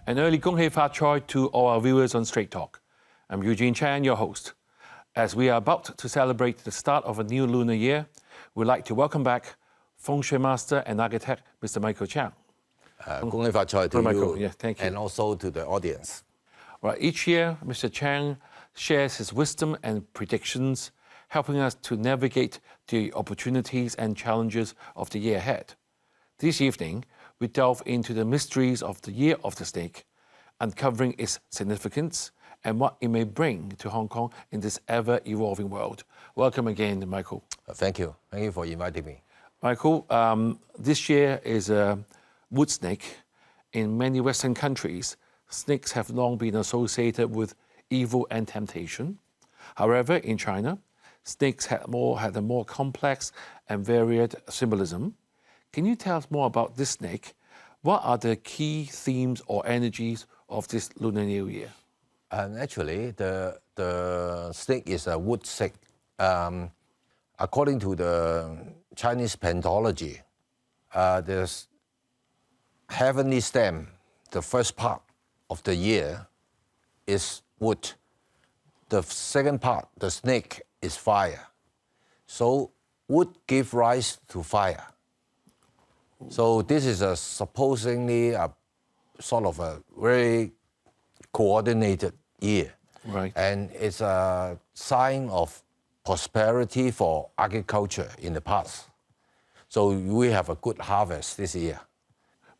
An early Gong Hei Fa Choi to all our viewers on Straight Talk. I'm Eugene Chan, your host. As we are about to celebrate the start of a new lunar year, we'd like to welcome back Feng Shui Master and Architect, Mr. Michael Chiang. Gong Hei Fa Choi to Michael. you, Yeah, thank you. and also to the audience. Right, each year, Mr. Chiang shares his wisdom and predictions, helping us to navigate the opportunities and challenges of the year ahead. This evening, we delve into the mysteries of the Year of the Snake, uncovering its significance and what it may bring to Hong Kong in this ever-evolving world. Welcome again, Michael. Thank you. Thank you for inviting me. Michael, this year is a wood snake. In many Western countries, snakes have long been associated with evil and temptation. However, in China, snakes had a more complex and varied symbolism. Can you tell us more about this snake? What are the key themes or energies of this Lunar New Year? Actually, the snake is a wood snake. According to the Chinese pentology, the heavenly stem, the first part of the year, is wood. The second part, the snake, is fire. So wood gives rise to fire. So this is supposedly a sort of a very coordinated year. Right. And it's a sign of prosperity for agriculture in the past. So we have a good harvest this year.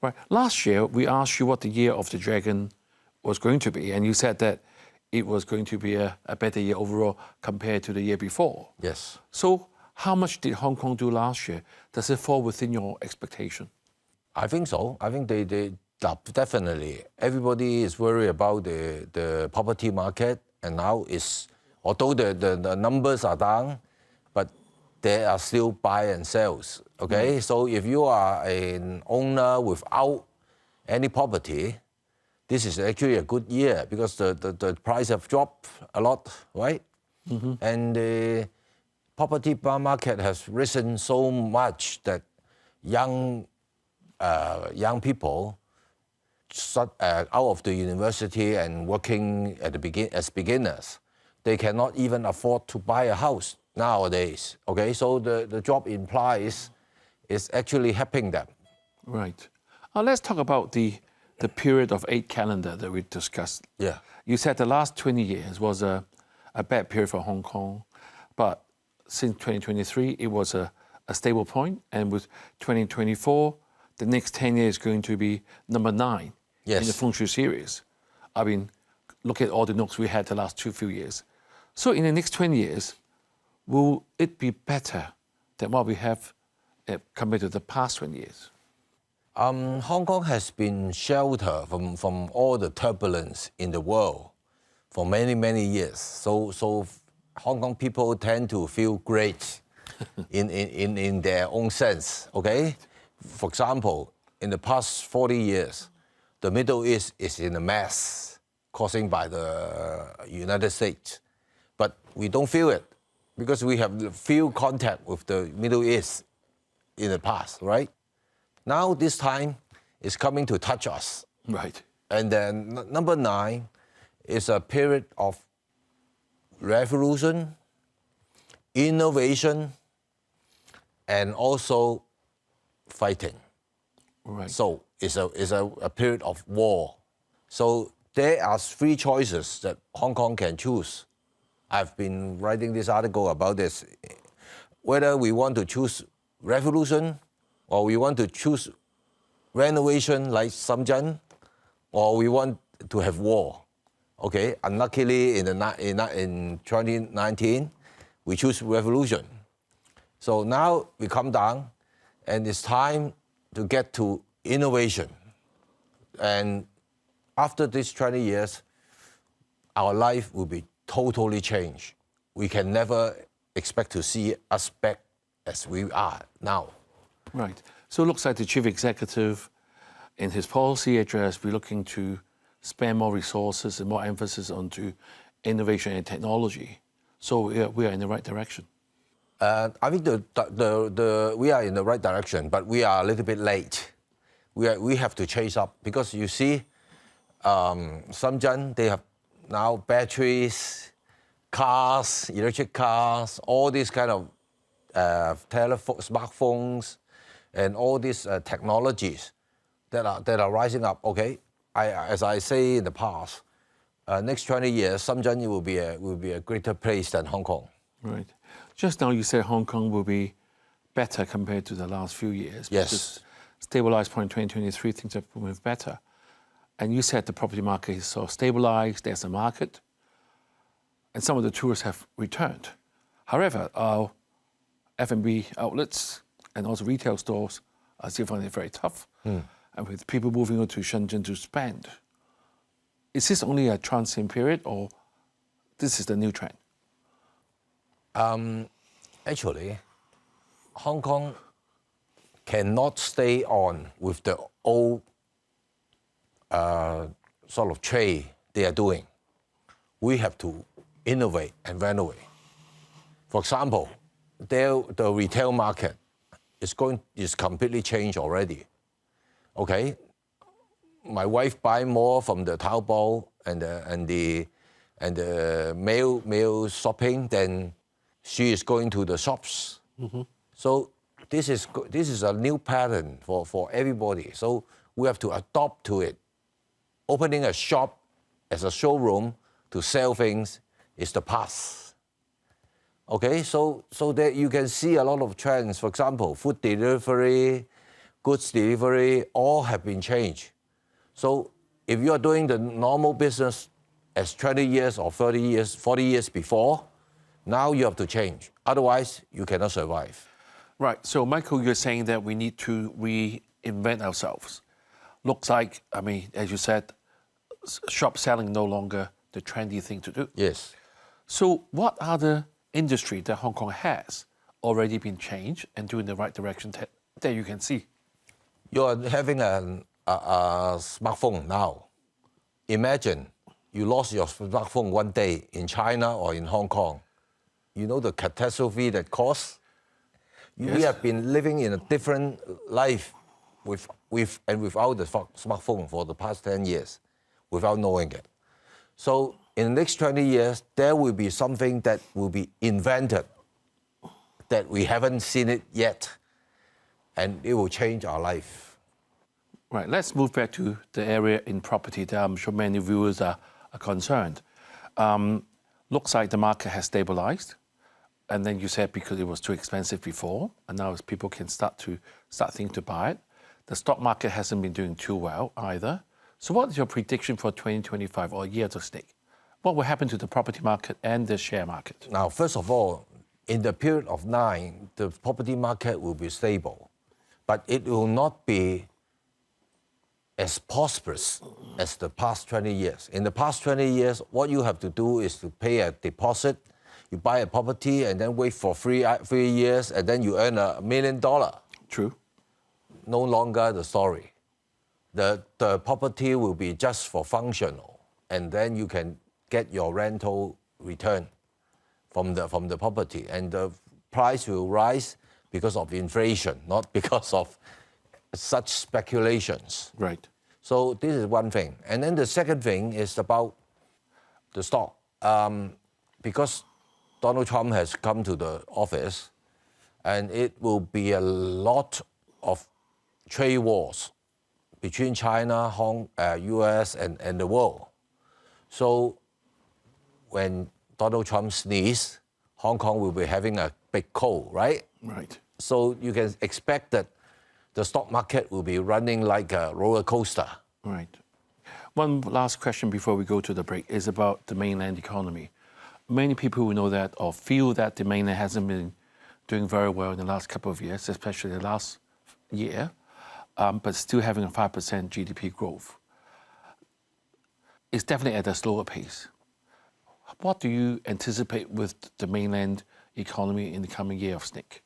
Right. Last year, we asked you what the Year of the Dragon was going to be, and you said that it was going to be a better year overall compared to the year before. Yes. So how much did Hong Kong do last year? Does it fall within your expectation? I think so. I think they definitely. Everybody is worried about the property market, and now although the numbers are down, but there are still buy and sales. Okay, so if you are an owner without any property, this is actually a good year because the price have dropped a lot, right? Mm-hmm. And the property market has risen so much that young people out of the university and working as beginners, they cannot even afford to buy a house nowadays. Okay, so the job implies is actually helping them. Right. Let's talk about the period of 8 calendar that we discussed. Yeah. You said the last 20 years was a bad period for Hong Kong, but since 2023, it was a stable point, and with 2024, the next 10 years is going to be number 9 in the Feng Shui series. I mean, look at all the knocks we had the last few years. So in the next 20 years, will it be better than what we have compared to the past 20 years? Hong Kong has been sheltered from all the turbulence in the world for many, many years. So Hong Kong people tend to feel great in their own sense, okay? For example, in the past 40 years, the Middle East is in a mess caused by the United States. But we don't feel it because we have few contact with the Middle East in the past, right? Now this time is coming to touch us. Right. And then number 9 is a period of revolution, innovation, and also fighting. Right. So it's a period of war. So there are 3 choices that Hong Kong can choose. I've been writing this article about this. Whether we want to choose revolution, or we want to choose renovation like Shenzhen, or we want to have war. Okay, unluckily in 2019, we choose revolution. So now we come down, and it's time to get to innovation. And after these 20 years, our life will be totally changed. We can never expect to see us back as we are now. Right. So it looks like the chief executive, in his policy address, we're looking to spend more resources and more emphasis onto innovation and technology. So we are in the right direction. I think we are in the right direction, but we are a little bit late. We have to chase up because you see, Shenzhen, they have now batteries, cars, electric cars, all these kind of smartphones, and all these technologies that are rising up. Okay, as I say in the past, next 20 years, Shenzhen will be a greater place than Hong Kong. Right. Just now you said Hong Kong will be better compared to the last few years. Yes. Stabilized point in 2023, things have moved better. And you said the property market is so stabilized, there's a market, and some of the tourists have returned. However, our F&B outlets and also retail stores are still finding it very tough. And with people moving on to Shenzhen to spend, is this only a transient period or this is the new trend? Actually, Hong Kong cannot stay on with the old sort of trade they are doing. We have to innovate and renovate. For example, the retail market is completely changed already. Okay, my wife buy more from the Taobao and the mail shopping than she is going to the shops. So this is a new pattern for everybody. So we have to adopt to it. Opening a shop as a showroom to sell things is the past. Okay, so that you can see a lot of trends. For example, food delivery, goods delivery, all have been changed. So if you are doing the normal business as 20 years or 30 years, 40 years before, now you have to change. Otherwise, you cannot survive. Right. So, Michael, you're saying that we need to reinvent ourselves. Looks like, I mean, as you said, shop selling no longer the trendy thing to do. Yes. So, what other industry that Hong Kong has already been changed and doing the right direction that you can see? You are having a smartphone now. Imagine you lost your smartphone one day in China or in Hong Kong. You know the catastrophe that caused? Yes. We have been living in a different life with and without the smartphone for the past 10 years, without knowing it. So in the next 20 years, there will be something that will be invented that we haven't seen it yet, and it will change our life. Right, let's move back to the area in property that I'm sure many viewers are concerned. Looks like the market has stabilized. And then you said because it was too expensive before, and now people can start thinking to buy it. The stock market hasn't been doing too well either. So what is your prediction for 2025 or year of snake? What will happen to the property market and the share market? Now, first of all, in the period of 9, the property market will be stable, but it will not be as prosperous as the past 20 years. In the past 20 years, what you have to do is to pay a deposit. You buy a property and then wait for 3 years and then you earn $1 million. True. No longer the story. The property will be just for functional, and then you can get your rental return from the property, and the price will rise because of inflation, not because of such speculations. Right. So this is one thing. And then the second thing is about the stock. Because Donald Trump has come to the office, and it will be a lot of trade wars between China, US, and the world. So when Donald Trump sneezes, Hong Kong will be having a big cold, right? Right. So you can expect that the stock market will be running like a roller coaster. Right. One last question before we go to the break is about the mainland economy. Many people who know that or feel that the mainland hasn't been doing very well in the last couple of years, especially the last year, but still having a 5% GDP growth. It's definitely at a slower pace. What do you anticipate with the mainland economy in the coming year of snake?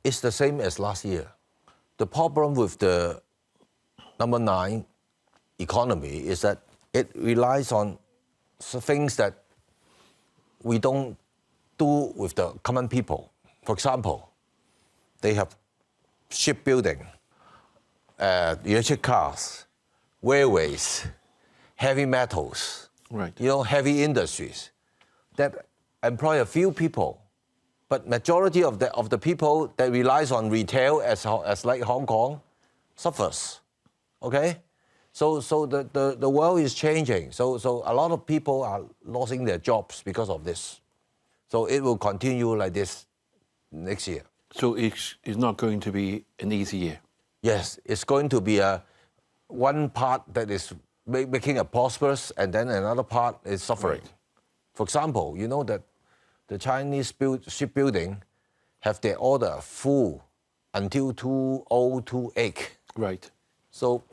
It's the same as last year. The problem with the number 9 economy is that it relies on things that we don't do with the common people. For example, they have shipbuilding, electric cars, railways, heavy metals, Right. Heavy industries that employ a few people, but majority of the people that relies on retail as like Hong Kong suffers. Okay, so the world is changing. So a lot of people are losing their jobs because of this. So it will continue like this next year. So it's not going to be an easy year. Yes, it's going to be one part that is making it prosperous, and then another part is suffering. Right. For example, you know that the Chinese shipbuilding have their order full until 2028. Right. So,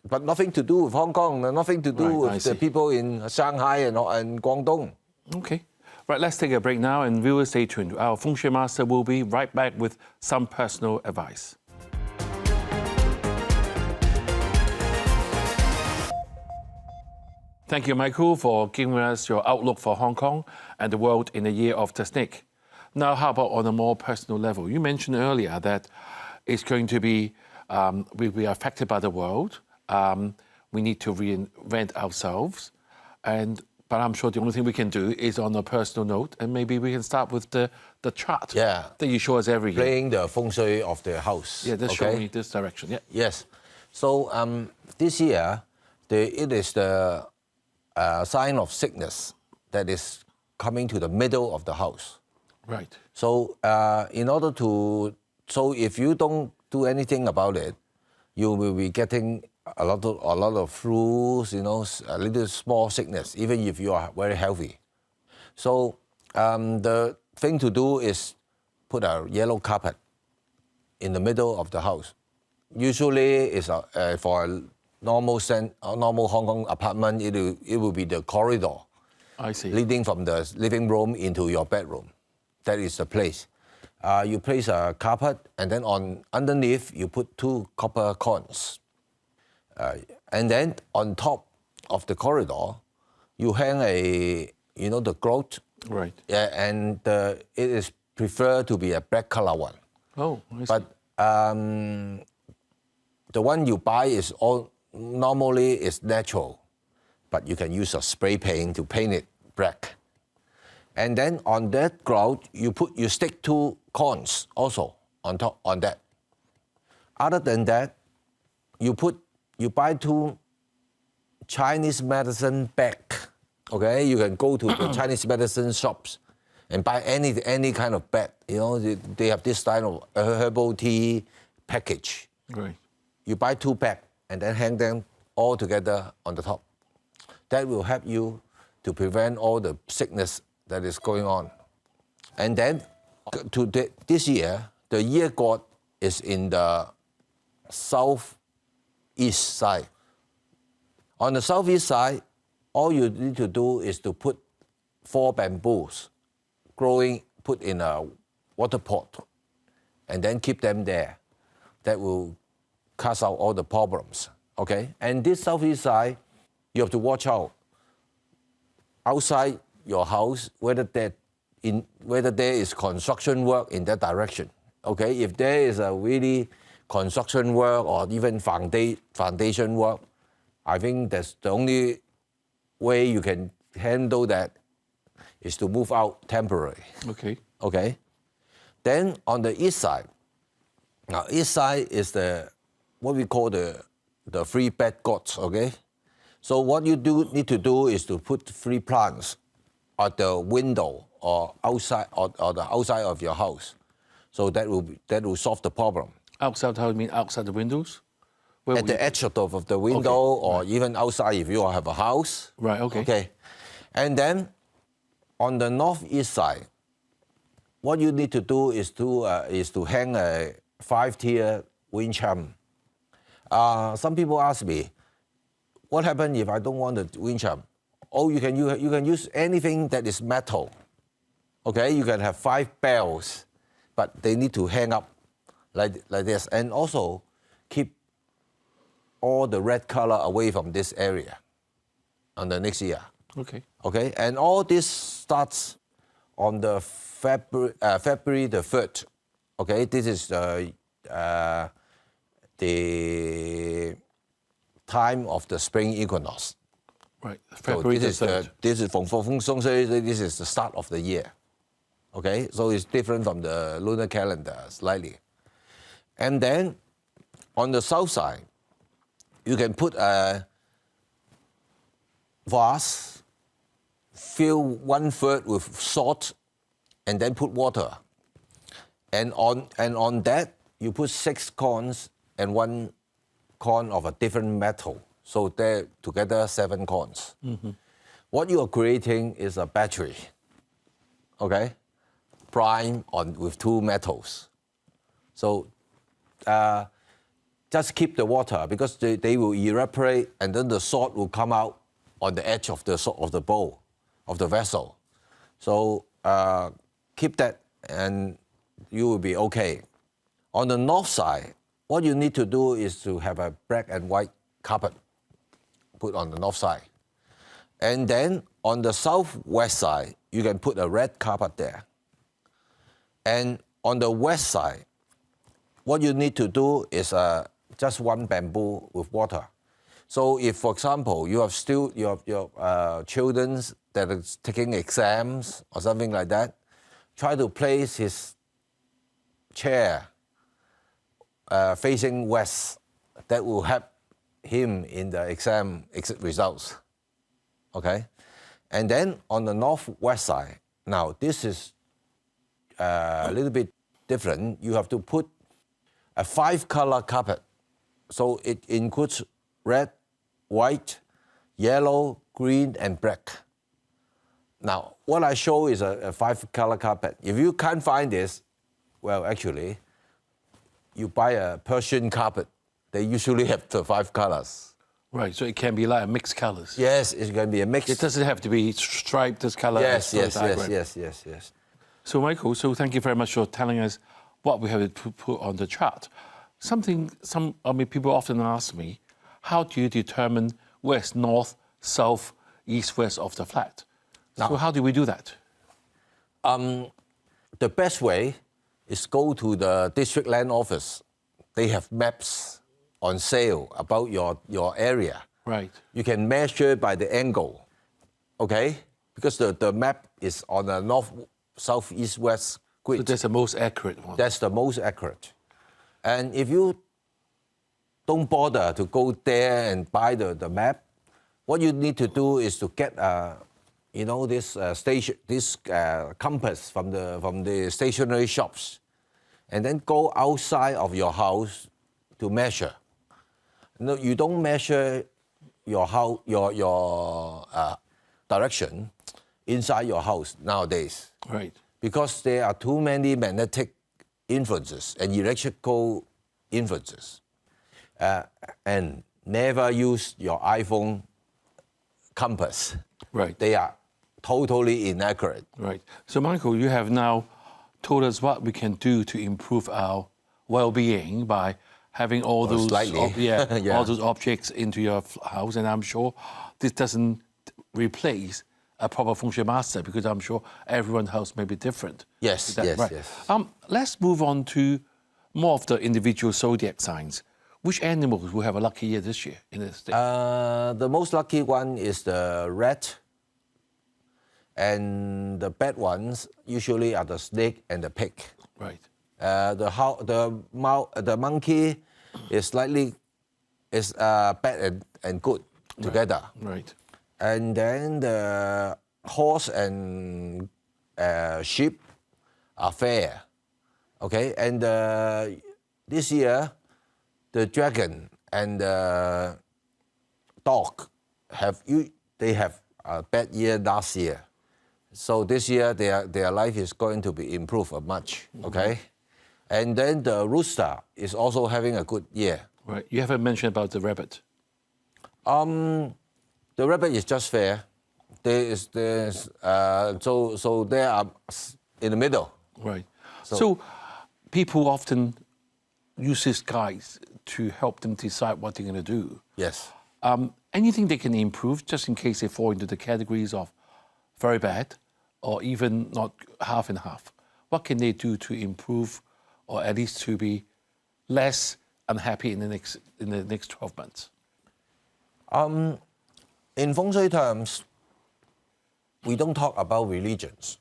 but nothing to do with Hong Kong, nothing to do Right, with the people in Shanghai and Guangdong. Okay. Right, let's take a break now, and viewers stay tuned. Our Feng Shui master will be right back with some personal advice. Thank you, Michael, for giving us your outlook for Hong Kong and the world in the year of the snake. Now, how about on a more personal level? You mentioned earlier that it's going to be, we'll be affected by the world. We need to reinvent ourselves. But I'm sure the only thing we can do is on a personal note, and maybe we can start with the chart that you show us every year. Playing the feng shui of the house. Yeah, just show me this direction. Yeah. Yes. So this year, it is the sign of sickness that is coming to the middle of the house. Right. So so if you don't do anything about it, you will be getting a lot of flus, a little small sickness, even if you are very healthy. So the thing to do is put a yellow carpet in the middle of the house. Usually, it's for a normal Hong Kong apartment. It will be the corridor. I see. Leading from the living room into your bedroom. That is the place. You place a carpet, and then underneath you put 2 copper coins. And then on top of the corridor, you hang the groat. Right. And it is preferred to be a black color one. Oh, I see. But the one you buy normally is natural, but you can use a spray paint to paint it black. And then on that grout, you stick 2 coins also on that. Other than that, you buy 2 Chinese medicine bag. Okay, you can go to the Chinese medicine shops and buy any kind of bag. They have this style of herbal tea package. Right. You buy 2 bags and then hang them all together on the top. That will help you to prevent all the sickness that is going on. And then this year, the year god is in the southeast side. On the southeast side, all you need to do is to put 4 bamboos put in a water pot, and then keep them there. That will cast out all the problems. Okay? And this southeast side, you have to watch out. Outside your house, whether there is construction work in that direction. Okay? If there is a really construction work or even foundation work, I think that's the only way you can handle that is to move out temporarily. Okay. Okay? Then on the east side, now east side is what we call the 3 bed gods, okay? So what you need to do is to put 3 plants at the window or outside or the outside of your house. So that will solve the problem. Outside, how do you mean outside the windows? At the edge of the window, or even outside if you have a house. Right, okay. Okay. And then on the northeast side, what you need to do is to hang a 5-tier wind chime. Some people ask me, what happens if I don't want the wind chime? Oh, you can use anything that is metal. Okay, you can have 5 bells, but they need to hang up like this, and also keep all the red color away from this area on the next year. Okay. Okay, and all this starts on the February the 3rd. Okay, this is the time of the spring equinox. Right, February so the 3rd. this is for Feng Shui, this is the start of the year. Okay, so it's different from the lunar calendar slightly. And then on the south side, you can put a vase, fill 1/3 with salt, and then put water. And on that, you put 6 corns and 1 corn of a different metal. So they're together 7 corns. What you are creating is a battery, okay? Prime with 2 metals. So just keep the water because they will evaporate and then the salt will come out on the edge of the bowl, of the vessel. So keep that and you will be okay. On the north side, what you need to do is to have a black and white carpet put on the north side. And then on the southwest side, you can put a red carpet there. And on the west side, what you need to do is just 1 bamboo with water. So if, for example, you have still your children that are taking exams or something like that, try to place his chair facing west. That will help him in the exam results. Okay? And then on the northwest side, now this is a little bit different. You have to put a 5-color carpet. So it includes red, white, yellow, green, and black. Now, what I show is a 5-color carpet. If you can't find this, well, actually, you buy a Persian carpet. They usually have the 5 colors. Right, so it can be like mixed colors. Yes, it can be a mix. It doesn't have to be striped this color. Yes. So, Michael, thank you very much for telling us what we have to put on the chart. People often ask me, how do you determine west, north, south, east, west of the flat? So how do we do that? The best way is go to the district land office. They have maps on sale about your area. Right. You can measure by the angle, okay? Because the map is on a north, south, east, west grid. So that's the most accurate one. That's the most accurate. And if you don't bother to go there and buy the map, what you need to do is to get this compass from the stationery shops, and then go outside of your house to measure. No, you don't measure your house, your direction inside your house nowadays. Right. Because there are too many magnetic influences and electrical influences. And never use your iPhone compass. Right. They are totally inaccurate. Right. So, Michael, you have now told us what we can do to improve our well-being by having all those all those objects into your house, and I'm sure this doesn't replace a proper feng shui master because I'm sure everyone's house may be different. Yes. Let's move on to more of the individual zodiac signs. Which animals will have a lucky year this year in the state? The most lucky one is the rat, and the bad ones usually are the snake and the pig. Right. The monkey is bad and good together. Right. And then the horse and sheep are fair. Okay. And this year, the dragon and the dog have a bad year last year. So this year their life is going to be improved much. Okay. And then the rooster is also having a good year. Right. You haven't mentioned about the rabbit. The rabbit is just fair. So they are in the middle. Right. So people often use these guys to help them decide what they're going to do. Yes. Anything they can improve, just in case they fall into the categories of very bad or even not half and half. What can they do to improve, or at least to be less unhappy in the next 12 months? In Feng Shui terms, we don't talk about religions.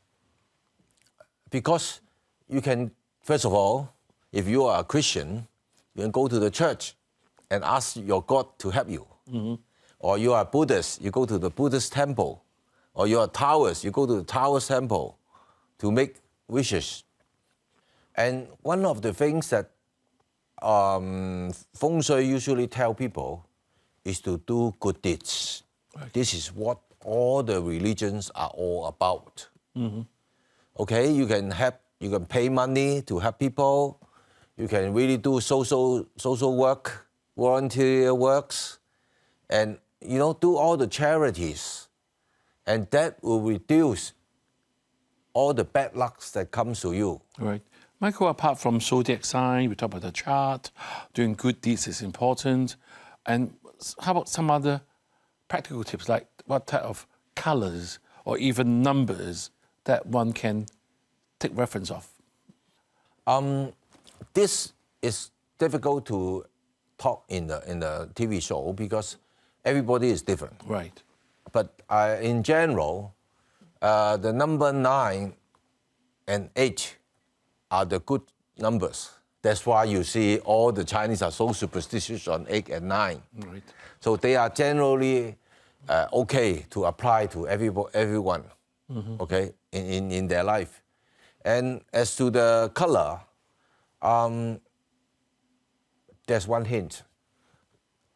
Because you can, first of all, if you are a Christian, you can go to the church and ask your God to help you. Mm-hmm. Or you are Buddhist, you go to the Buddhist temple. Or you are Taoist, you go to the Taoist temple to make wishes. And one of the things that Feng Shui usually tell people is to do good deeds. Right. This is what all the religions are all about. Mm-hmm. Okay, you can pay money to help people. You can really do social work, volunteer works, and do all the charities, and that will reduce all the bad lucks that comes to you. Right. Michael, apart from zodiac sign, we talk about the chart, doing good deeds is important. And how about some other practical tips, like what type of colors or even numbers that one can take reference of? This is difficult to talk in the TV show because everybody is different. Right. But in general, the number 9 and 8 are the good numbers. That's why you see all the Chinese are so superstitious on 8 and 9. Right. So they are generally okay to apply to everyone, mm-hmm. Okay, in their life. And as to the color, there's one hint.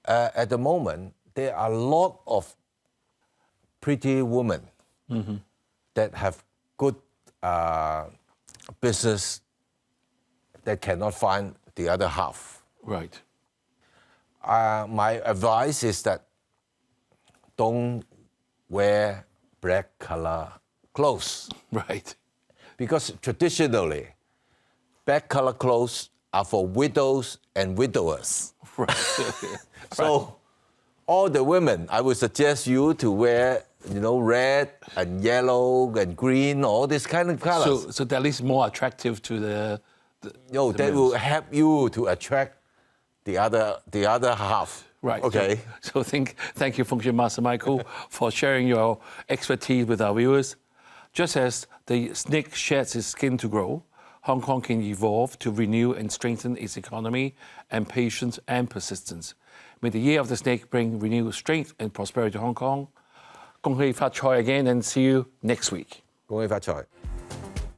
At the moment, there are a lot of pretty women mm-hmm. that have good business that cannot find the other half. Right. My advice is that don't wear black color clothes. Right. Because traditionally, black color clothes are for widows and widowers. Right. So all the women, I would suggest you to wear, red and yellow and green, all these kind of colors. So that is more attractive to the that will help you to attract the other half. Right. Okay. So thank you, Feng Shui Master Michael, for sharing your expertise with our viewers. Just as the snake sheds its skin to grow, Hong Kong can evolve to renew and strengthen its economy and patience and persistence. May the year of the snake bring renewed strength and prosperity to Hong Kong. 恭喜發財 again and see you next week. 恭喜發財.